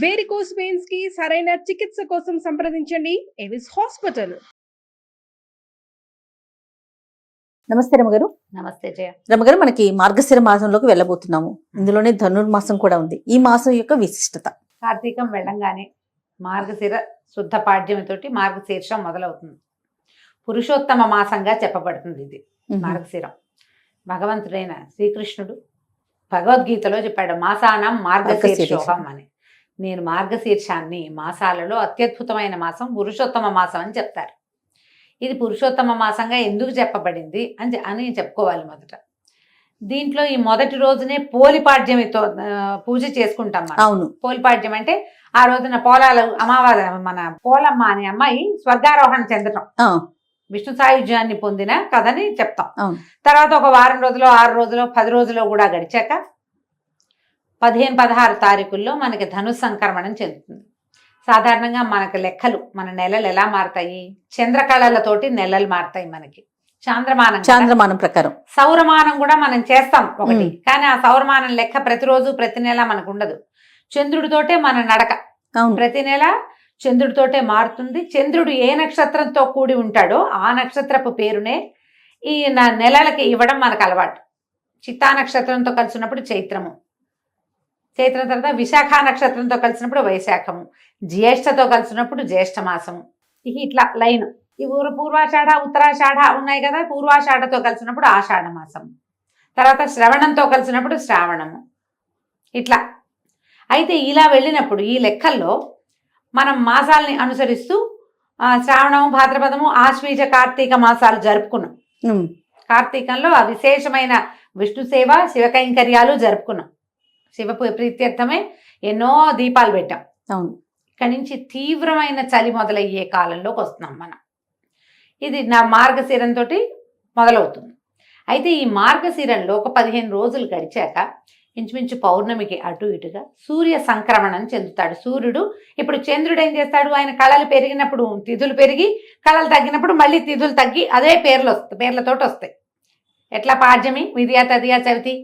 Varicose veins కి సరైన చికిత్స కోసం సంప్రదించండి ఎవిస్ హాస్పిటల్. నమస్తే రమగారు. నమస్తే జయ. రమగారు, మనకి మార్గశిర మాసంలోకి వెళ్ళబోతున్నాము. ఇందులోనే ధనుర్మాసం కూడా ఉంది. ఈ మాసం యొక్క విశిష్టత? కార్తీకం వెళ్ళంగానే మార్గశిర శుద్ధ పాడ్యమితోటి మార్గశీర్షం మొదలవుతుంది. పురుషోత్తమ మాసంగా చెప్పబడుతుంది ఇది మార్గశిరం. భగవంతుడైన శ్రీకృష్ణుడు భగవద్గీతలో చెప్పాడు, మాసానం మార్గశీర్షోహం అని. నేను మార్గశీర్షాన్ని మాసాలలో అత్యద్భుతమైన మాసం పురుషోత్తమ మాసం అని చెప్తారు. ఇది పురుషోత్తమ మాసంగా ఎందుకు చెప్పబడింది అని చెప్పుకోవాలి. మొదట దీంట్లో ఈ మొదటి రోజునే పోలిపాడ్యమితో పూజ చేసుకుంటాం మనం. అవును, పోలిపాడ్యం అంటే ఆ రోజున పోలాలు అమావాస్య, మన పోలమ్మ అనే అమ్మాయి స్వర్గారోహణ చెందటం, విష్ణు సాయుధ్యాన్ని పొందిన కథని చెప్తాం. తర్వాత ఒక వారం రోజులు, 6 రోజులు, 10 రోజులు కూడా గడిచాక 15-16 తారీఖుల్లో మనకి ధను సంక్రమణం చెందుతుంది. సాధారణంగా మనకి లెక్కలు, మన నెలలు ఎలా మారుతాయి? చంద్రకళలతోటి నెలలు మారుతాయి మనకి. చాంద్రమానం ప్రకారం సౌరమానం కూడా మనం చేస్తాం ఒకటి, కానీ ఆ సౌరమానం లెక్క ప్రతిరోజు ప్రతి నెల మనకు ఉండదు. చంద్రుడితోటే మన నడక ప్రతి నెల చంద్రుడితోటే మారుతుంది. చంద్రుడు ఏ నక్షత్రంతో కూడి ఉంటాడో ఆ నక్షత్రపు పేరునే ఈ నెలలకి ఇవ్వడం మనకు అలవాటు. చిత్తా నక్షత్రంతో కలిసినప్పుడు చైత్రము, చైత్రం తర్వాత విశాఖ నక్షత్రంతో కలిసినప్పుడు వైశాఖము, జ్యేష్ఠతో కలిసినప్పుడు జ్యేష్ఠ మాసము. ఇట్లా లైన్. ఈ పూర్వాషాఢ ఉత్తరాషాఢ ఉన్నాయి కదా, పూర్వాషాఢతో కలిసినప్పుడు ఆషాఢ మాసం, తర్వాత శ్రవణంతో కలిసినప్పుడు శ్రావణము. ఇట్లా అయితే ఇలా వెళ్ళినప్పుడు ఈ లెక్కల్లో మనం మాసాలని అనుసరిస్తూ శ్రావణము, భాద్రపదము, ఆశ్వీజ, కార్తీక మాసాలు జరుపుకున్నాం. కార్తీకంలో ఆ విశేషమైన విష్ణు సేవ, శివ కైంకర్యాలు జరుపుకున్నాం. శివ ప్రీత్యర్థమే ఎన్నో దీపాలు పెట్టాం. అవును. ఇక్కడి నుంచి తీవ్రమైన చలి మొదలయ్యే కాలంలోకి వస్తున్నాం మనం. ఇది నా మార్గశిరంతో మొదలవుతుంది. అయితే ఈ మార్గశిరంలో ఒక 15 రోజులు గడిచాక ఇంచుమించు పౌర్ణమికి అటు ఇటుగా సూర్య సంక్రమణం చెందుతాడు. సూర్యుడు ఇప్పుడు చంద్రుడు ఏం చేస్తాడు? ఆయన కళలు పెరిగినప్పుడు తిథులు పెరిగి, కళలు తగ్గినప్పుడు మళ్ళీ తిథులు తగ్గి అదే పేర్లతోటి వస్తాయి. ఎట్లా? పాడ్యమి, విద్యా, తదియా, చవితి,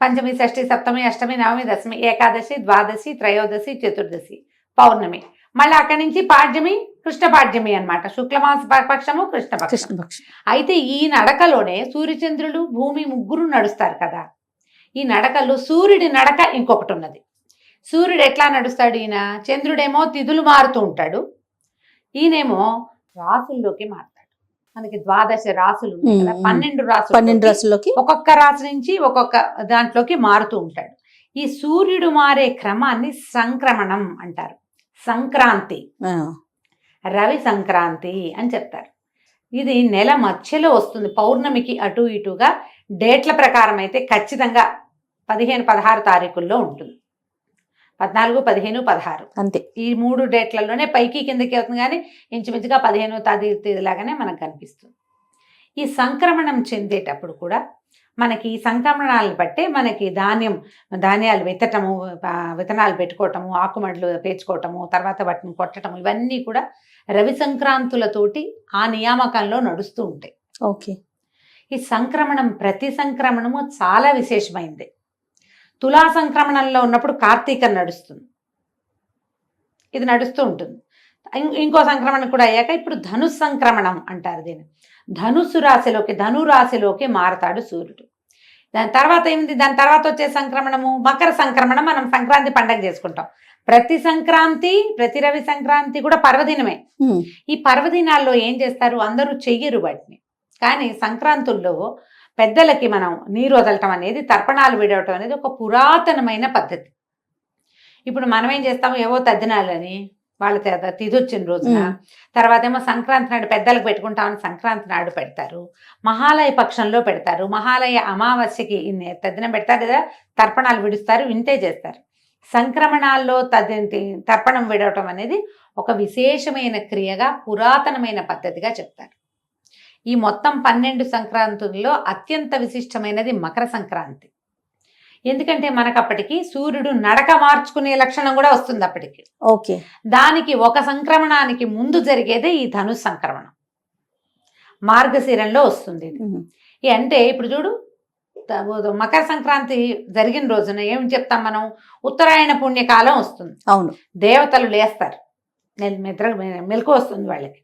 పంచమి, షష్ఠి, సప్తమి, అష్టమి, నవమి, దశమి, ఏకాదశి, ద్వాదశి, త్రయోదశి, చతుర్దశి, పౌర్ణమి. మళ్ళీ అక్కడి నుంచి పాడ్యమి, కృష్ణ పాడ్యమి అనమాట. శుక్లమాస పక్షము, కృష్ణపక్షం. అయితే ఈ నడకలోనే సూర్యచంద్రులు, భూమి ముగ్గురు నడుస్తారు కదా. ఈ నడకలో సూర్యుడి నడక ఇంకొకటి ఉన్నది. సూర్యుడు ఎట్లా నడుస్తాడు? ఈయన చంద్రుడేమో తిథులు మారుతూ ఉంటాడు, ఈయనేమో రాసుల్లోకి మారుతాడు. మనకి 12 రాసులు ఉన్నాయి కదా, 12 రాసుల్లోకి ఒక్కొక్క రాశి నుంచి ఒక్కొక్క దాంట్లోకి మారుతూ ఉంటాడు. ఈ సూర్యుడు మారే క్రమాన్ని సంక్రమణం అంటారు. సంక్రాంతి, రవి సంక్రాంతి అని చెప్తారు. ఇది నెల మధ్యలో వస్తుంది. పౌర్ణమికి అటు ఇటుగా డేట్ల ప్రకారం అయితే ఖచ్చితంగా 15-16 తారీఖుల్లో ఉంటుంది. 14, 15, 16 అంతే. ఈ 3 డేట్లలోనే పైకి కిందకి అవుతుంది, కానీ ఇంచుమించుగా 15వ తేదీలాగానే మనకు కనిపిస్తుంది. ఈ సంక్రమణం చెందేటప్పుడు కూడా మనకి ఈ సంక్రమణాలను బట్టే మనకి ధాన్యాలు విత్తటము, విత్తనాలు పెట్టుకోవటము, ఆకుమడులు పేర్చుకోవటము, తర్వాత వాటిని కొట్టటము, ఇవన్నీ కూడా రవి సంక్రాంతులతోటి ఆ నియామకంలో నడుస్తూ ఉంటాయి. ఓకే. ఈ సంక్రమణం, ప్రతి సంక్రమణము చాలా విశేషమైంది. తులా సంక్రమణంలో ఉన్నప్పుడు కార్తీకం నడుస్తుంది, ఇది నడుస్తూ ఉంటుంది. ఇంకో సంక్రమణం కూడా అయ్యాక ఇప్పుడు ధను సంక్రమణం అంటారు దీన్ని. ధనురాశిలోకి మారతాడు సూర్యుడు. దాని తర్వాత ఏమిటి? దాని తర్వాత వచ్చే సంక్రమణము మకర సంక్రమణం. మనం సంక్రాంతి పండగ చేసుకుంటాం. ప్రతి సంక్రాంతి, ప్రతి రవి సంక్రాంతి కూడా పర్వదినమే. ఈ పర్వదినాల్లో ఏం చేస్తారు? అందరూ చెయ్యరు వాటిని, కానీ సంక్రాంతుల్లో పెద్దలకి మనం నీరు వదలటం అనేది, తర్పణాలు విడవటం అనేది ఒక పురాతనమైన పద్ధతి. ఇప్పుడు మనం ఏం చేస్తాము? ఏవో తద్దినాలని వాళ్ళ తిథి వచ్చిన రోజున, తర్వాత ఏమో సంక్రాంతి నాడు పెద్దలకు పెట్టుకుంటామని సంక్రాంతి నాడు పెడతారు, మహాలయ పక్షంలో పెడతారు, మహాలయ అమావాస్యకి తద్దినం పెడతారు కదా, తర్పణాలు విడుస్తారు, ఇంతే చేస్తారు. సంక్రమణాల్లో తర్పణం విడవటం అనేది ఒక విశేషమైన క్రియగా, పురాతనమైన పద్ధతిగా చెప్తారు. ఈ మొత్తం 12 సంక్రాంతుల్లో అత్యంత విశిష్టమైనది మకర సంక్రాంతి. ఎందుకంటే మనకు అప్పటికి సూర్యుడు నడక మార్చుకునే లక్షణం కూడా వస్తుంది అప్పటికి. ఓకే. దానికి ఒక సంక్రమణానికి ముందు జరిగేదే ఈ ధను సంక్రమణం, మార్గశిరంలో వస్తుంది. అంటే ఇప్పుడు చూడు, మకర సంక్రాంతి జరిగిన రోజున ఏం చెప్తాం మనం, ఉత్తరాయణ పుణ్యకాలం వస్తుంది. అవును. దేవతలు లేస్తారు, మెలకు వస్తుంది వాళ్ళకి.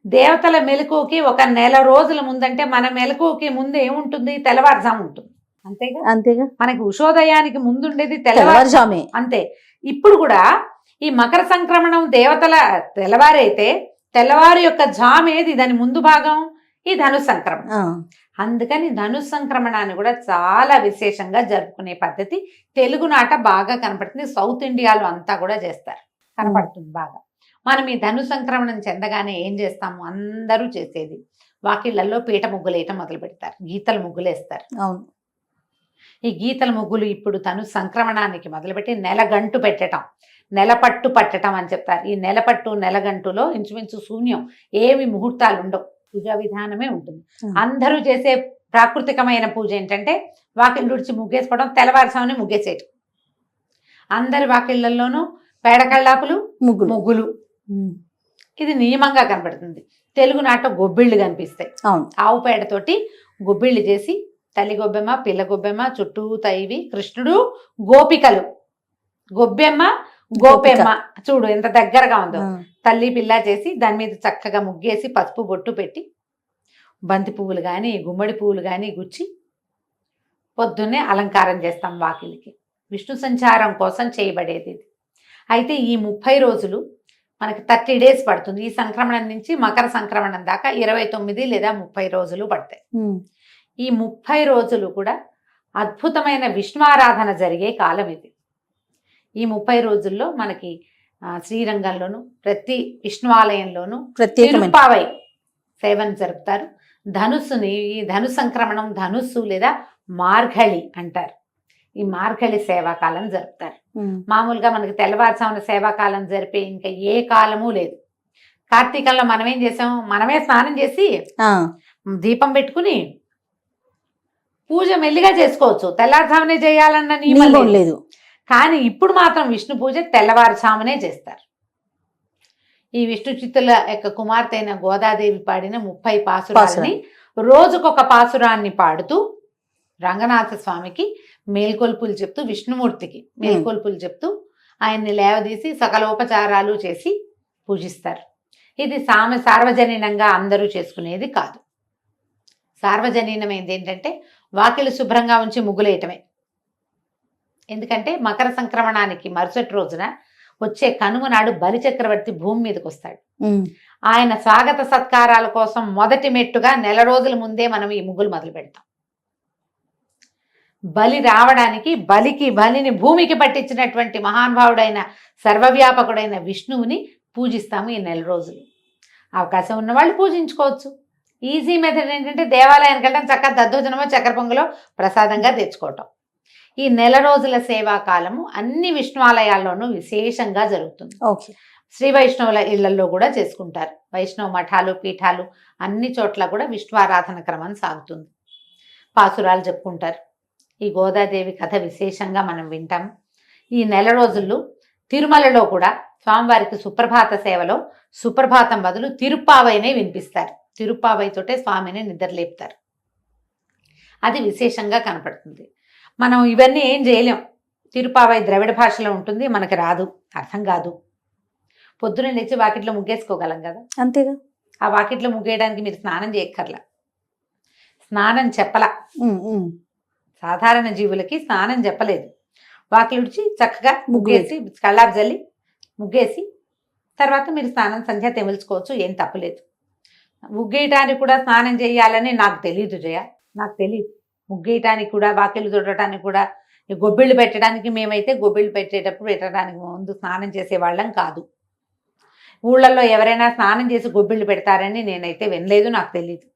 దేవతల మెలకుకి ఒక నెల రోజుల ముందంటే మన మెలకుకి ముందు ఏముంటుంది, తెల్లవారుజాము ఉంటుంది. అంతేగా, అంతేగా, మనకి ఉషోదయానికి ముందుండేది తెల్లవారుజామే. అంతే. ఇప్పుడు కూడా ఈ మకర సంక్రమణం దేవతల తెల్లవారైతే తెల్లవారు యొక్క జామ్ ఏది, దాని ముందు భాగం ఈ ధను సంక్రమణం. అందుకని ధను సంక్రమణాన్ని కూడా చాలా విశేషంగా జరుపుకునే పద్ధతి తెలుగునాట బాగా కనపడుతుంది. సౌత్ ఇండియాలో అంతా కూడా చేస్తారు, కనపడుతుంది బాగా. మనం ఈ ధను సంక్రమణం చెందగానే ఏం చేస్తాము, అందరూ చేసేది వాకిళ్లలో పీట ముగ్గులు వేయటం మొదలు పెడతారు, గీతల ముగ్గులు వేస్తారు. అవును. ఈ గీతల ముగ్గులు ఇప్పుడు ధను సంక్రమణానికి మొదలుపెట్టి నెలగంటు పెట్టడం, నెలపట్టు పట్టడం అని చెప్తారు. ఈ నెలపట్టు నెలగంటులో ఇంచుమించు శూన్యం, ఏమి ముహూర్తాలు ఉండవు, పూజా విధానమే ఉంటుంది. అందరూ చేసే ప్రాకృతికమైన పూజ ఏంటంటే వాకిళ్ళు ఉడిచి ముగ్గేసుకోవడం, తెల్లవారుసామని ముగ్గేసేయటం. అందరి వాకిళ్లలోనూ పేడకళ్ళాపులు, ముగ్గులు. ఇది నియమంగా కనబడుతుంది. తెలుగునాట గొబ్బిళ్ళు కనిపిస్తాయి. ఆవు పేడతోటి గొబ్బిళ్ళు చేసి తల్లి గొబ్బెమ్మ, పిల్ల గొబ్బెమ్మ, చుట్టూ తైవి, కృష్ణుడు, గోపికలు, గొబ్బెమ్మ గోపెమ్మ, చూడు ఎంత దగ్గరగా ఉందో. తల్లి పిల్ల చేసి దాని మీద చక్కగా ముగ్గేసి పసుపు బొట్టు పెట్టి బంతి పువ్వులు కానీ గుమ్మడి పువ్వులు కానీ గుచ్చి పొద్దున్నే అలంకారం చేస్తాం వాకిలికి. విష్ణు సంచారం కోసం చేయబడేది ఇది. అయితే ఈ 30 రోజులు మనకి 30 days పడుతుంది. ఈ సంక్రమణం నుంచి మకర సంక్రమణం దాకా 29 లేదా 30 రోజులు పడతాయి. ఈ 30 రోజులు కూడా అద్భుతమైన విష్ణువారాధన జరిగే కాలం ఇది. ఈ 30 రోజుల్లో మనకి శ్రీరంగంలోను ప్రతి విష్ణువాలయంలోనూ తిరుప్పావై సేవను జరుపుతారు. ధనుస్సుని, ఈ ధను సంక్రమణం ధనుస్సు లేదా మార్గళి అంటారు. ఈ మార్గళి సేవాకాలం జరుపుతారు. మామూలుగా మనకి తెల్లవారుజామున సేవాకాలం జరిపే ఇంకా ఏ కాలము లేదు. కార్తీకంలో మనం ఏం చేసాం, మనమే స్నానం చేసి దీపం పెట్టుకుని పూజ మెల్లిగా చేసుకోవచ్చు, తెల్లవారుజామునే చేయాలన్న నియమం లేదు. కానీ ఇప్పుడు మాత్రం విష్ణు పూజ తెల్లవారుజామునే చేస్తారు. ఈ విష్ణు చిత్తుల యొక్క కుమార్తె అయిన గోదాదేవి పాడిన 30 పాసురాలని రోజుకొక పాసురాన్ని పాడుతూ రంగనాథ స్వామికి మేల్కొల్పులు చెప్తూ, విష్ణుమూర్తికి మేల్కొల్పులు చెప్తూ ఆయన్ని లేవదీసి సకలోపచారాలు చేసి పూజిస్తారు. ఇది సార్వజనీనంగా అందరూ చేసుకునేది కాదు. సార్వజనీనమైనది ఏంటంటే వాకిలి శుభ్రంగా ఉంచి ముగ్గులేయటమే. ఎందుకంటే మకర సంక్రమణానికి మరుసటి రోజున వచ్చే కనుమ నాడు బలి చక్రవర్తి భూమి మీదకి వస్తాడు. ఆయన స్వాగత సత్కారాల కోసం మొదటి మెట్టుగా నెల రోజుల ముందే మనం ఈ ముగ్గులు మొదలు పెడతాం. బలి రావడానికి బలిని భూమికి పట్టించినటువంటి మహానుభావుడైన సర్వవ్యాపకుడైన విష్ణువుని పూజిస్తాము ఈ నెల రోజులు. అవకాశం ఉన్న వాళ్ళు పూజించుకోవచ్చు. ఈజీ మెథడ్ ఏంటంటే దేవాలయానికి వెళ్ళడం, చక్కగా దద్దోజనమో చక్కెర పొంగలో ప్రసాదంగా తెచ్చుకోవటం. ఈ నెల రోజుల సేవాకాలము అన్ని విష్ణువాలయాల్లోనూ విశేషంగా జరుగుతుంది. శ్రీ వైష్ణవుల ఇళ్లలో కూడా చేసుకుంటారు. వైష్ణవ మఠాలు, పీఠాలు అన్ని చోట్ల కూడా విష్ణువారాధన క్రమం సాగుతుంది. పాసురాలు చెప్పుకుంటారు. ఈ గోదాదేవి కథ విశేషంగా మనం వింటాం. ఈ నెల రోజుల్లో తిరుమలలో కూడా స్వామివారికి సుప్రభాత సేవలో సుప్రభాతం బదులు తిరుప్పావైనే వినిపిస్తారు. తిరుప్పావైతోటే స్వామిని నిద్రలేపుతారు. అది విశేషంగా కనపడుతుంది. మనం ఇవన్నీ ఏం చేయలేం. తిరుప్పావై ద్రవిడ భాషలో ఉంటుంది, మనకి రాదు, అర్థం కాదు. పొద్దున లేచి వాకిట్లో ముగ్గేసుకోగలం కదా, అంతేగా. ఆ వాకిట్లో ముగ్గేయడానికి మీరు స్నానం చేయక్కర్లా, స్నానం చెప్పలా. సాధారణ జీవులకి స్నానం చెప్పలేదు. వాకిలుడిచి చక్కగా ముగ్గేసి కళ్ళాపు జల్లి ముగ్గేసి తర్వాత మీరు స్నానం సంధ్య తెమిల్చుకోవచ్చు, ఏం తప్పలేదు. ముగ్గేయటానికి కూడా స్నానం చేయాలని నాకు తెలియదు జయ, నాకు తెలియదు. ముగ్గేయటానికి కూడా, వాకిళ్ళు తుడటానికి కూడా, గొబ్బిళ్ళు పెట్టడానికి మేమైతే గొబ్బిళ్ళు పెట్టడానికి ముందు స్నానం చేసేవాళ్ళం కాదు. ఊళ్ళల్లో ఎవరైనా స్నానం చేసి గొబ్బిళ్ళు పెడతారని నేనైతే వినలేదు, నాకు తెలియదు.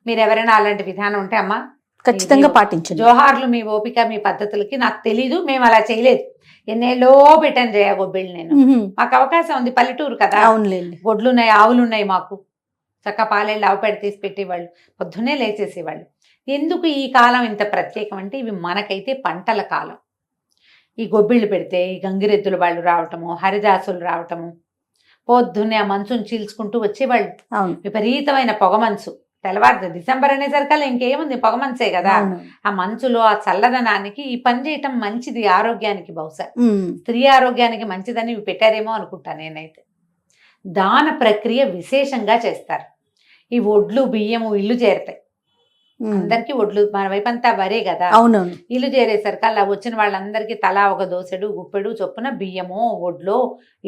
మీరు ఎవరైనా అలాంటి విధానం ఉంటే అమ్మా ఖచ్చితంగా పాటించండి. జోహార్లు మీ ఓపిక, మీ పద్ధతులకి. నాకు తెలీదు, మేము అలా చేయలేదు. ఎన్నేళ్ళో పెట్టాను జయ గొబ్బిళ్ళు నేను. మాకు అవకాశం ఉంది, పల్లెటూరు కదా, గొడ్లు ఉన్నాయి, ఆవులు ఉన్నాయి మాకు. చక్క పాలేళ్ళు ఆవు పెడ తీసి పెట్టేవాళ్ళు, పొద్దున్నే లేచేసేవాళ్ళు. ఎందుకు ఈ కాలం ఇంత ప్రత్యేకం అంటే ఇవి మనకైతే పంటల కాలం. ఈ గొబ్బిళ్ళు పెడితే ఈ గంగిరెద్దుల వాళ్ళు రావటము, హరిదాసులు రావటము, పొద్దున్నే ఆ మంచుని చీల్చుకుంటూ వచ్చేవాళ్ళు. విపరీతమైన పొగ మంచు, తెల్లవారు డిసెంబర్ అనేసరికల్లా ఇంకేముంది, పొగ మంచే కదా. అవును. ఆ మంచులో ఆ చల్లదనానికి ఈ పని చేయటం మంచిది ఆరోగ్యానికి. బహుశా ఉమ్, స్త్రీ ఆరోగ్యానికి మంచిదని ఇవి పెట్టారేమో అనుకుంటా నేనైతే. దాన ప్రక్రియ విశేషంగా చేస్తారు. ఈ ఒడ్లు బియ్యము ఇల్లు చేరతాయి. ఉమ్. అందరికీ ఒడ్లు, మన వైపు అంతా వరే కదా. అవునవును. ఇల్లు చేరేసరికి అలా వచ్చిన వాళ్ళందరికీ తలా ఒక దోసెడు గుప్పెడు చొప్పున బియ్యము ఒడ్లో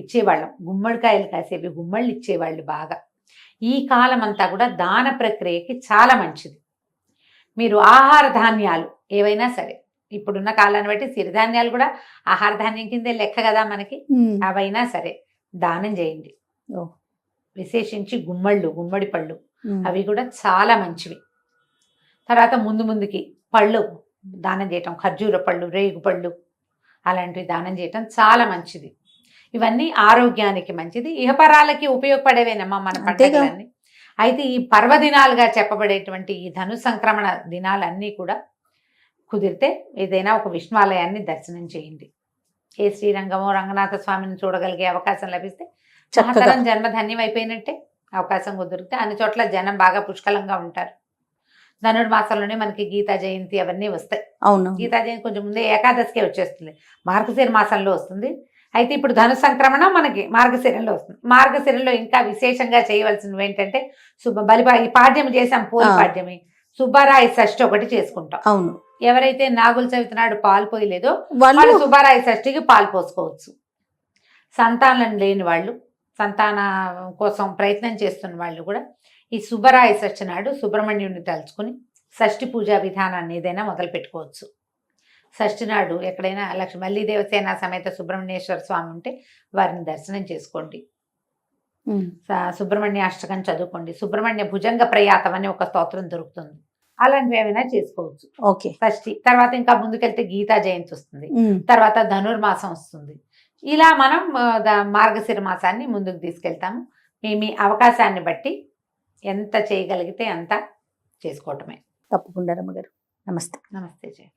ఇచ్చేవాళ్ళం. గుమ్మడికాయలు కాసేవి గుమ్మళ్ళు ఇచ్చేవాళ్ళు బాగా. ఈ కాలం అంతా కూడా దాన ప్రక్రియకి చాలా మంచిది. మీరు ఆహార ధాన్యాలు ఏవైనా సరే, ఇప్పుడున్న కాలాన్ని బట్టి సిరిధాన్యాలు కూడా ఆహార ధాన్యం కిందే లెక్క కదా మనకి. ఉమ్, అవైనా సరే దానం చేయండి. ఓ. విశేషించి గుమ్మళ్ళు, గుమ్మడి పళ్ళు ఉమ్, అవి కూడా చాలా మంచివి. తర్వాత ముందుకి పళ్ళు దానం చేయటం, ఖర్జూర పళ్ళు, రేగు పళ్ళు అలాంటివి దానం చేయటం చాలా మంచిది. ఇవన్నీ ఆరోగ్యానికి మంచిది, ఇహపరాలకి ఉపయోగపడేవేనమ్మా మన అంతేగా. పండుగలన్నీ. అయితే ఈ పర్వదినాలుగా చెప్పబడేటువంటి ఈ ధను సంక్రమణ దినాలన్నీ కూడా కుదిరితే ఏదైనా ఒక విష్ణువాలయాన్ని దర్శనం చేయండి. ఏ శ్రీరంగమో రంగనాథ స్వామిని చూడగలిగే అవకాశం లభిస్తే చక్కగా. మహతరం జన్మధన్యం అయిపోయినట్టే. అవకాశం కుదిరితే అన్ని చోట్ల జనం బాగా పుష్కలంగా ఉంటారు. ధనుర్మాసంలోనే మనకి గీతా జయంతి అవన్నీ వస్తాయి. అవును. గీతా జయంతి కొంచెం ముందే ఏకాదశికే వచ్చేస్తుంది, మార్గశిర మాసంలో వస్తుంది. అయితే ఇప్పుడు ధను సంక్రమణం మనకి మార్గశిరంలో వస్తుంది. మార్గశిరంలో ఇంకా విశేషంగా చేయవలసినవి ఏంటంటే ఈ పాడ్యం చేసాం, పోలి పాడ్యమి, సుబ్బారాయి షష్ఠి ఒకటి చేసుకుంటాం. అవును. ఎవరైతే నాగుల చవితి నాడు పాలు పోయలేదో వాళ్ళు వాళ్ళు సుబ్బారాయి షష్ఠికి పాలు పోసుకోవచ్చు. సంతానం లేని వాళ్ళు, సంతాన కోసం ప్రయత్నం చేస్తున్న వాళ్ళు కూడా ఈ సుబ్బరాయ షష్ఠి నాడు సుబ్రహ్మణ్యుడిని తలుచుకుని షష్ఠి పూజా విధానాన్ని ఏదైనా మొదలు పెట్టుకోవచ్చు. షష్ఠి నాడు ఎక్కడైనా మల్లి దేవసేన సమేత సుబ్రహ్మణ్యేశ్వర స్వామి ఉంటే వారిని దర్శనం చేసుకోండి. ఉమ్, సుబ్రహ్మణ్య అష్టకం చదువుకోండి. సుబ్రహ్మణ్య భుజంగ ప్రయాతం అని ఒక స్తోత్రం దొరుకుతుంది, అలాంటివి ఏమైనా చేసుకోవచ్చు. ఓకే. షష్ఠి తర్వాత ఇంకా ముందుకెళ్తే గీతా జయంతి వస్తుంది, ఉమ్, తర్వాత ధనుర్మాసం వస్తుంది. ఇలా మనం మార్గశిర మాసాన్ని ముందుకు తీసుకెళ్తాము. మీ అవకాశాన్ని బట్టి ఎంత చేయగలిగితే అంత చేసుకోవటమే. తప్పకుండా రమ్మగారు. నమస్తే. నమస్తే జయ.